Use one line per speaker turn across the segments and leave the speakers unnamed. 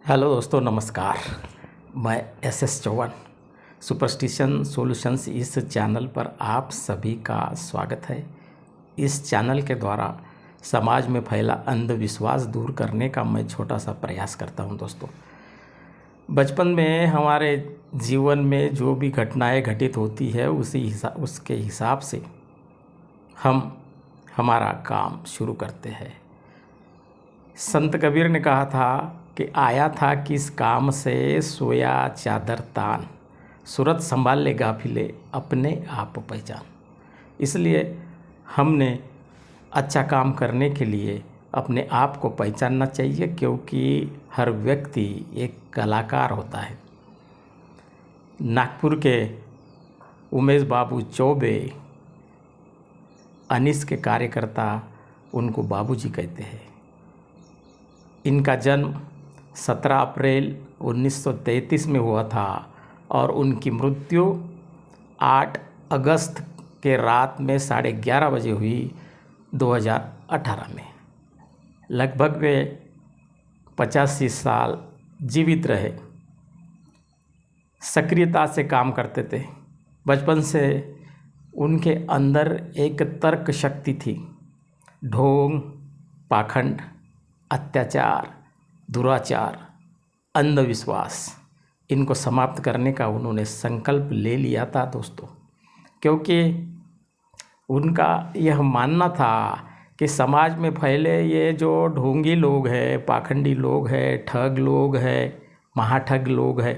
Hello दोस्तों, नमस्कार। मैं एस चौहान सुपरस्टिशन सॉल्यूशंस इस चैनल पर आप सभी का स्वागत है। इस चैनल के द्वारा समाज में फैला अंधविश्वास दूर करने का मैं छोटा सा प्रयास करता हूं। दोस्तों, बचपन में हमारे जीवन में जो भी घटनाएं घटित होती है उसके हिसाब से हम हमारा काम शुरू करते हैं। संत कबीर ने कहा था कि आया था किस काम से, सोया चादर तान, सूरत संभाल ले गाफिले अपने आप पहचान। इसलिए हमने अच्छा काम करने के लिए अपने आप को पहचानना चाहिए, क्योंकि हर व्यक्ति एक कलाकार होता है। नागपुर के उमेश बाबू चौबे अनीस के कार्यकर्ता उनको बाबूजी कहते हैं। इनका जन्म 17 अप्रैल 1933 में हुआ था और उनकी मृत्यु 8 अगस्त के रात में 11:30 बजे हुई 2018 में। लगभग वे 85 साल जीवित रहे। सक्रियता से काम करते थे। बचपन से उनके अंदर एक तर्क शक्ति थी। ढोंग, पाखंड, अत्याचार, दुराचार, अंधविश्वास, इनको समाप्त करने का उन्होंने संकल्प ले लिया था दोस्तों, क्योंकि उनका यह मानना था कि समाज में फैले ये जो ढोंगी लोग हैं, पाखंडी लोग हैं, ठग लोग हैं, महाठग लोग हैं,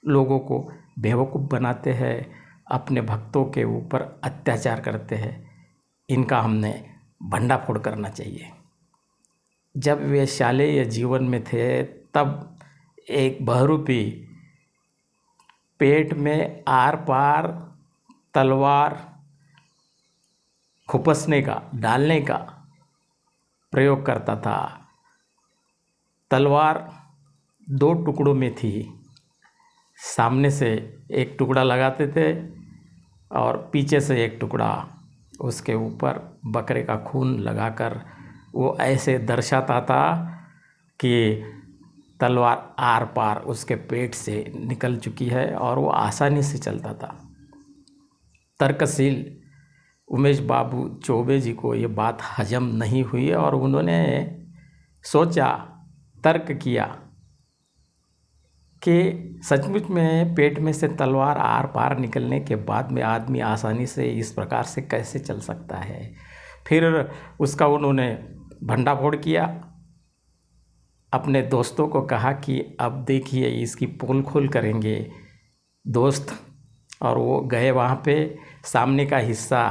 लोगों को बेवकूफ़ बनाते हैं, अपने भक्तों के ऊपर अत्याचार करते हैं, इनका हमने भंडाफोड़ करना चाहिए। जब वे शालेय जीवन में थे तब एक बहरूपी पेट में आर पार तलवार खुपसने का, डालने का प्रयोग करता था। तलवार 2 टुकड़ों में थी। सामने से एक टुकड़ा लगाते थे और पीछे से एक टुकड़ा, उसके ऊपर बकरे का खून लगाकर वो ऐसे दर्शाता था कि तलवार आर पार उसके पेट से निकल चुकी है और वो आसानी से चलता था। तर्कशील उमेश बाबू चौबे जी को ये बात हजम नहीं हुई और उन्होंने सोचा, तर्क किया कि सचमुच में पेट में से तलवार आर पार निकलने के बाद में आदमी आसानी से इस प्रकार से कैसे चल सकता है। फिर उसका उन्होंने भंडाफोड़ किया। अपने दोस्तों को कहा कि अब देखिए इसकी पोल खोल करेंगे दोस्त, और वो गए वहाँ पे। सामने का हिस्सा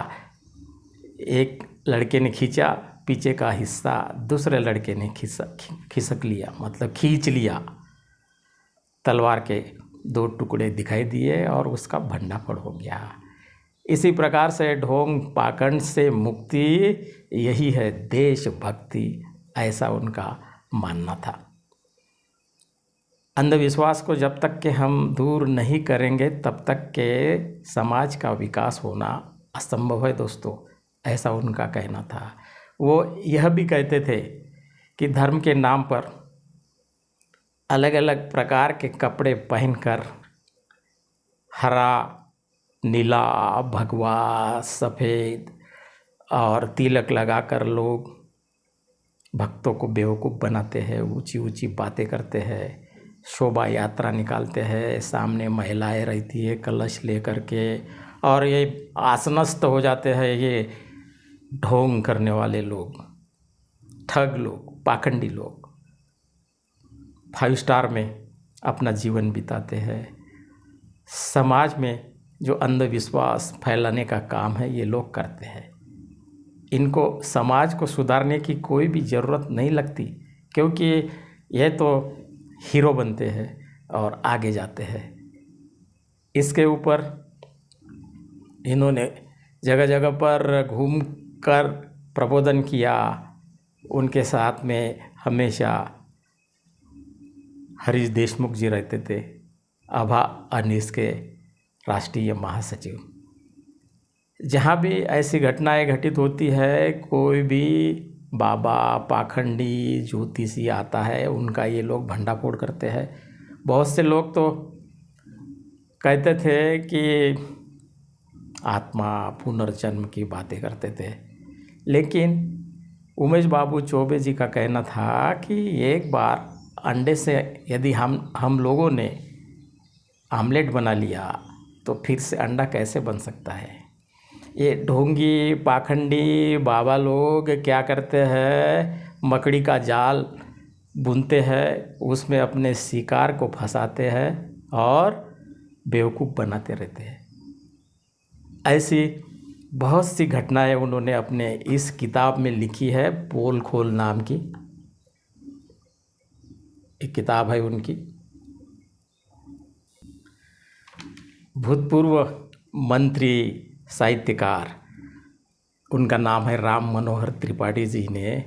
एक लड़के ने खींचा, पीछे का हिस्सा दूसरे लड़के ने खिसक लिया, मतलब खींच लिया। तलवार के 2 टुकड़े दिखाई दिए और उसका भंडाफोड़ हो गया। इसी प्रकार से ढोंग पाखंड से मुक्ति यही है देशभक्ति, ऐसा उनका मानना था। अंधविश्वास को जब तक के हम दूर नहीं करेंगे तब तक के समाज का विकास होना असंभव है दोस्तों, ऐसा उनका कहना था। वो यह भी कहते थे कि धर्म के नाम पर अलग अलग प्रकार के कपड़े पहनकर, हरा, नीला, भगवा, सफ़ेद और तिलक लगाकर लोग भक्तों को बेवकूफ़ बनाते हैं, ऊंची ऊंची बातें करते हैं, शोभा यात्रा निकालते हैं, सामने महिलाएं रहती है कलश लेकर के, और ये आसनस्त हो जाते हैं ये ढोंग करने वाले लोग, ठग लोग, पाखंडी लोग। 5 स्टार में अपना जीवन बिताते हैं। समाज में जो अंधविश्वास फैलाने का काम है ये लोग करते हैं। इनको समाज को सुधारने की कोई भी ज़रूरत नहीं लगती, क्योंकि ये तो हीरो बनते हैं और आगे जाते हैं। इसके ऊपर इन्होंने जगह जगह पर घूमकर प्रबोधन किया। उनके साथ में हमेशा हरीश देशमुख जी रहते थे, आभा अनीस के राष्ट्रीय महासचिव। जहाँ भी ऐसी घटनाएं घटित होती है, कोई भी बाबा पाखंडी ज्योतिषी आता है, उनका ये लोग भंडाफोड़ करते हैं। बहुत से लोग तो कहते थे कि आत्मा पुनर्जन्म की बातें करते थे, लेकिन उमेश बाबू चौबे जी का कहना था कि एक बार अंडे से यदि हम लोगों ने आमलेट बना लिया तो फिर से अंडा कैसे बन सकता है। ये ढोंगी पाखंडी बाबा लोग क्या करते हैं, मकड़ी का जाल बुनते हैं, उसमें अपने शिकार को फंसाते हैं और बेवकूफ़ बनाते रहते हैं। ऐसी बहुत सी घटनाएं उन्होंने अपने इस किताब में लिखी है। पोल खोल नाम की एक किताब है उनकी। भूतपूर्व मंत्री साहित्यकार, उनका नाम है राम मनोहर त्रिपाठी जी, ने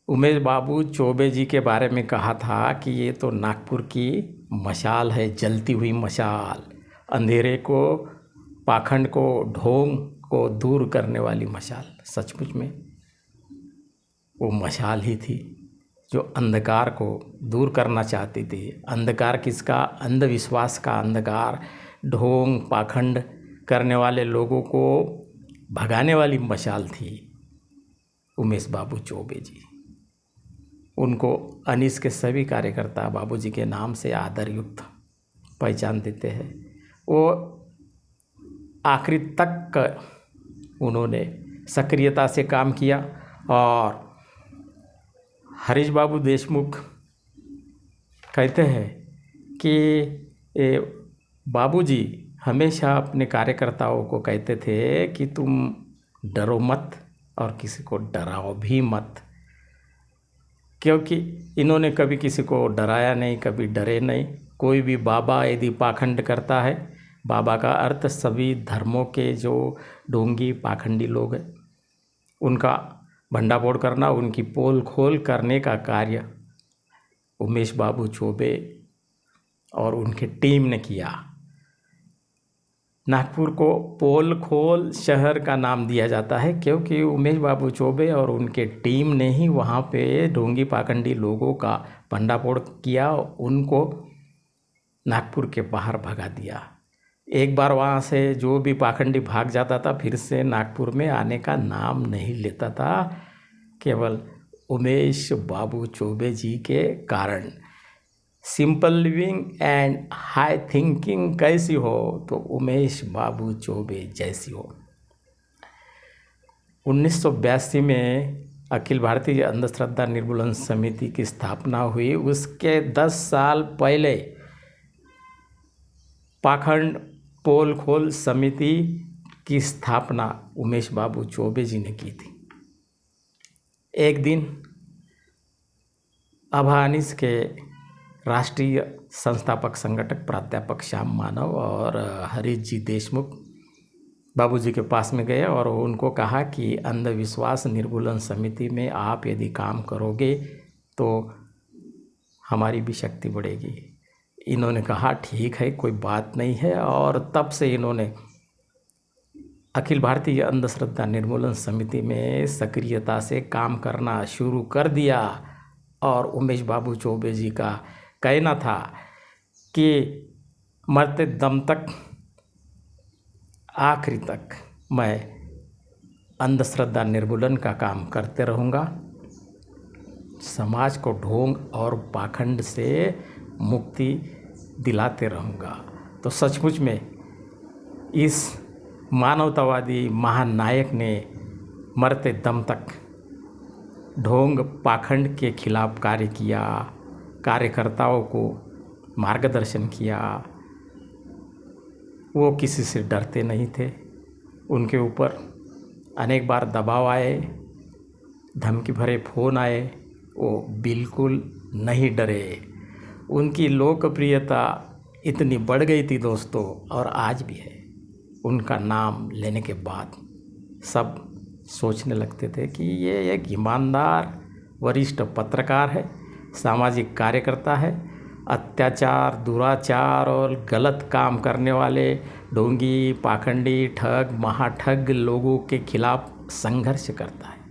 उमेश बाबू चौबे जी के बारे में कहा था कि ये तो नागपुर की मशाल है, जलती हुई मशाल, अंधेरे को, पाखंड को, ढोंग को दूर करने वाली मशाल। सचमुच में वो मशाल ही थी जो अंधकार को दूर करना चाहती थी। अंधकार किसका? अंधविश्वास का अंधकार, ढोंग पाखंड करने वाले लोगों को भगाने वाली मशाल थी उमेश बाबू चौबे जी। उनको अनीस के सभी कार्यकर्ता बाबूजी के नाम से आदर युक्त पहचान देते हैं। वो आखिरी तक उन्होंने सक्रियता से काम किया और हरीश बाबू देशमुख कहते हैं कि बाबूजी हमेशा अपने कार्यकर्ताओं को कहते थे कि तुम डरो मत और किसी को डराओ भी मत, क्योंकि इन्होंने कभी किसी को डराया नहीं, कभी डरे नहीं। कोई भी बाबा यदि पाखंड करता है, बाबा का अर्थ सभी धर्मों के जो ढोंगी पाखंडी लोग हैं उनका भंडाफोड़ करना, उनकी पोल खोल करने का कार्य उमेश बाबू चौबे और उनकी टीम ने किया। नागपुर को पोल खोल शहर का नाम दिया जाता है क्योंकि उमेश बाबू चौबे और उनके टीम ने ही वहाँ पे ढोंगी पाखंडी लोगों का भंडाफोड़ किया, उनको नागपुर के बाहर भगा दिया। एक बार वहाँ से जो भी पाखंडी भाग जाता था फिर से नागपुर में आने का नाम नहीं लेता था, केवल उमेश बाबू चौबे जी के कारण। Simple living and high thinking कैसी हो तो उमेश बाबू चौबे जैसी हो। 1982 में अखिल भारतीय अंधश्रद्धा निर्मूलन समिति की स्थापना हुई। उसके 10 साल पहले पाखंड पोल खोल समिति की स्थापना उमेश बाबू चौबे जी ने की थी। एक दिन अभानिस के राष्ट्रीय संस्थापक संगठक प्राध्यापक श्याम मानव और हरीश जी देशमुख बाबूजी के पास में गए और उनको कहा कि अंधविश्वास निर्मूलन समिति में आप यदि काम करोगे तो हमारी भी शक्ति बढ़ेगी। इन्होंने कहा ठीक है, कोई बात नहीं है, और तब से इन्होंने अखिल भारतीय अंधश्रद्धा निर्मूलन समिति में सक्रियता से काम करना शुरू कर दिया। और उमेश बाबू चौबे जी का कहना था कि मरते दम तक, आखिरी तक मैं अंधश्रद्धा निर्मूलन का काम करते रहूँगा, समाज को ढोंग और पाखंड से मुक्ति दिलाते रहूँगा। तो सचमुच में इस मानवतावादी महानायक ने मरते दम तक ढोंग पाखंड के खिलाफ कार्य किया, कार्यकर्ताओं को मार्गदर्शन किया। वो किसी से डरते नहीं थे। उनके ऊपर अनेक बार दबाव आए, धमकी भरे फ़ोन आए, वो बिल्कुल नहीं डरे। उनकी लोकप्रियता इतनी बढ़ गई थी दोस्तों, और आज भी है। उनका नाम लेने के बाद सब सोचने लगते थे कि ये एक ईमानदार वरिष्ठ पत्रकार है, सामाजिक कार्यकर्ता है। अत्याचार, दुराचार और गलत काम करने वाले ढोंगी, पाखंडी, ठग, महाठग लोगों के खिलाफ संघर्ष करता है।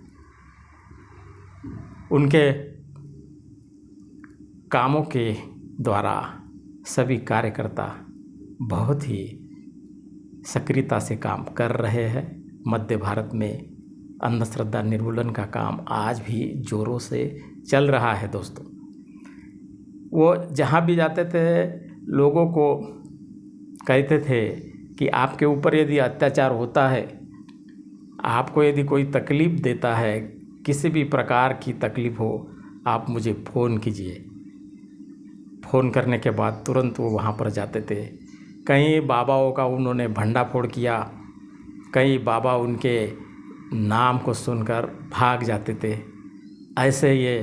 उनके कामों के द्वारा सभी कार्यकर्ता बहुत ही सक्रियता से काम कर रहे हैं। मध्य भारत में अंधश्रद्धा निर्मूलन का काम आज भी जोरों से चल रहा है दोस्तों। वो जहाँ भी जाते थे लोगों को कहते थे कि आपके ऊपर यदि अत्याचार होता है, आपको यदि कोई तकलीफ़ देता है, किसी भी प्रकार की तकलीफ़ हो, आप मुझे फ़ोन कीजिए। फ़ोन करने के बाद तुरंत वो वहाँ पर जाते थे। कई बाबाओं का उन्होंने भंडाफोड़ किया, कई बाबा उनके नाम को सुनकर भाग जाते थे। ऐसे ये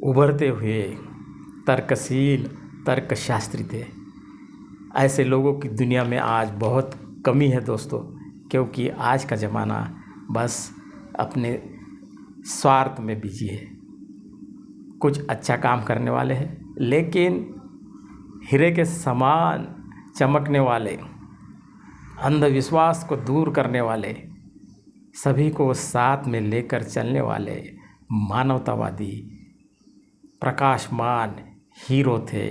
उभरते हुए तर्कशील तर्कशास्त्री थे। ऐसे लोगों की दुनिया में आज बहुत कमी है दोस्तों, क्योंकि आज का ज़माना बस अपने स्वार्थ में बिजी है। कुछ अच्छा काम करने वाले हैं, लेकिन हीरे के समान चमकने वाले, अंधविश्वास को दूर करने वाले, सभी को साथ में लेकर चलने वाले मानवतावादी प्रकाशमान हीरो थे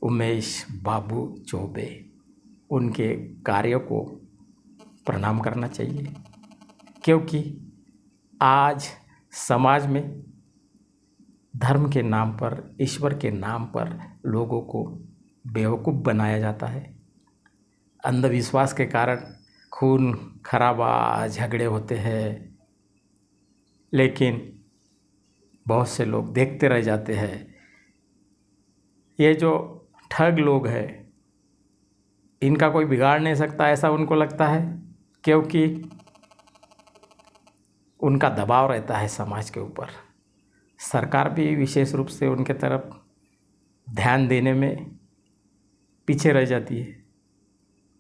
उमेश बाबू चौबे। उनके कार्यों को प्रणाम करना चाहिए, क्योंकि आज समाज में धर्म के नाम पर, ईश्वर के नाम पर लोगों को बेवकूफ़ बनाया जाता है। अंधविश्वास के कारण खून खराबा, झगड़े होते हैं, लेकिन बहुत से लोग देखते रह जाते हैं। ये जो ठग लोग हैं, इनका कोई बिगाड़ नहीं सकता, ऐसा उनको लगता है, क्योंकि उनका दबाव रहता है समाज के ऊपर। सरकार भी विशेष रूप से उनके तरफ ध्यान देने में पीछे रह जाती है।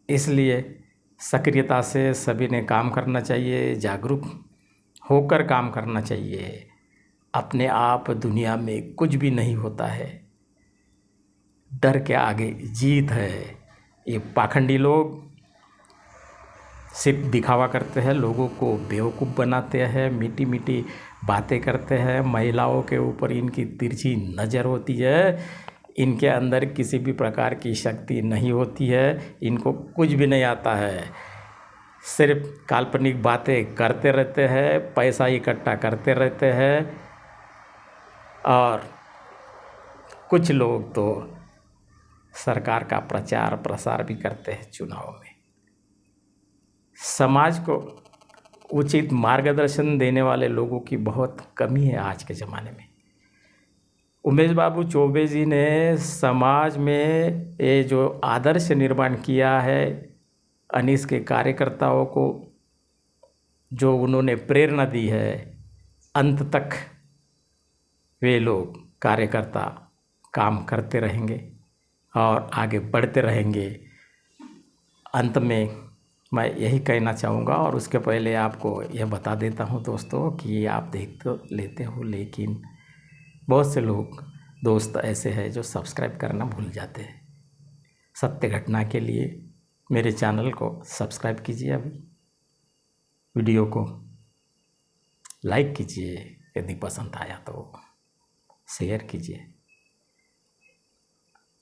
इसलिए सक्रियता से सभी ने काम करना चाहिए, जागरूक होकर काम करना चाहिए। अपने आप दुनिया में कुछ भी नहीं होता है, डर के आगे जीत है। ये पाखंडी लोग सिर्फ दिखावा करते हैं, लोगों को बेवकूफ़ बनाते हैं, मीठी मीठी बातें करते हैं, महिलाओं के ऊपर इनकी तिरछी नज़र होती है, इनके अंदर किसी भी प्रकार की शक्ति नहीं होती है, इनको कुछ भी नहीं आता है, सिर्फ काल्पनिक बातें करते रहते हैं, पैसा इकट्ठा करते रहते हैं। और कुछ लोग तो सरकार का प्रचार प्रसार भी करते हैं चुनाव में। समाज को उचित मार्गदर्शन देने वाले लोगों की बहुत कमी है आज के ज़माने में। उमेश बाबू चौबे जी ने समाज में ये जो आदर्श निर्माण किया है, अनीस के कार्यकर्ताओं को जो उन्होंने प्रेरणा दी है, अंत तक वे लोग कार्यकर्ता काम करते रहेंगे और आगे बढ़ते रहेंगे। अंत में मैं यही कहना चाहूँगा, और उसके पहले आपको यह बता देता हूँ दोस्तों कि आप देख तो लेते हो, लेकिन बहुत से लोग दोस्त ऐसे हैं जो सब्सक्राइब करना भूल जाते हैं। सत्य घटना के लिए मेरे चैनल को सब्सक्राइब कीजिए, अभी वीडियो को लाइक कीजिए, यदि पसंद आया तो शेयर कीजिए।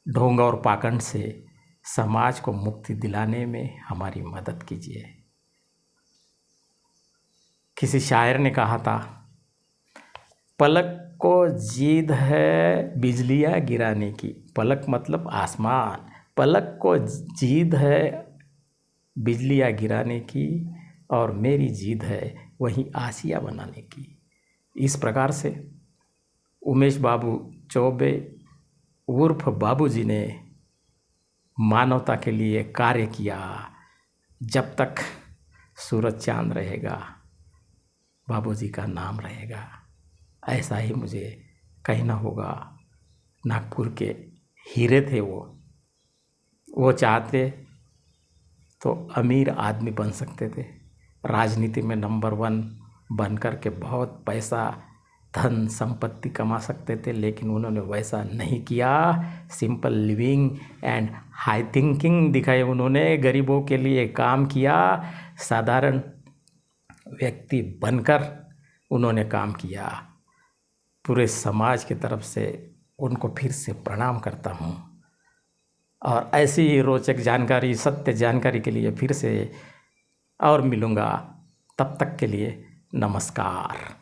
ढोंग और पाखंड से समाज को मुक्ति दिलाने में हमारी मदद कीजिए। किसी शायर ने कहा था, पलक को जिद है बिजलियाँ गिराने की। पलक मतलब आसमान, पलक को जिद है बिजलियाँ गिराने की, और मेरी जिद है वहीं आसिया बनाने की। इस प्रकार से उमेश बाबू चौबे उर्फ बाबूजी ने मानवता के लिए कार्य किया। जब तक सूरज चांद रहेगा, बाबूजी का नाम रहेगा। ऐसा ही मुझे कहना होगा। नागपुर के हीरे थे वो चाहते तो अमीर आदमी बन सकते थे, राजनीति में नंबर 1 बन कर के बहुत पैसा धन संपत्ति कमा सकते थे, लेकिन उन्होंने वैसा नहीं किया। Simple living and high thinking दिखाए उन्होंने, गरीबों के लिए काम किया। साधारण व्यक्ति बनकर उन्होंने काम किया। पूरे समाज की तरफ से उनको फिर से प्रणाम करता हूँ। और ऐसी ही रोचक जानकारी, सत्य जानकारी के लिए फिर से और मिलूँगा। तब तक के लिए नमस्कार।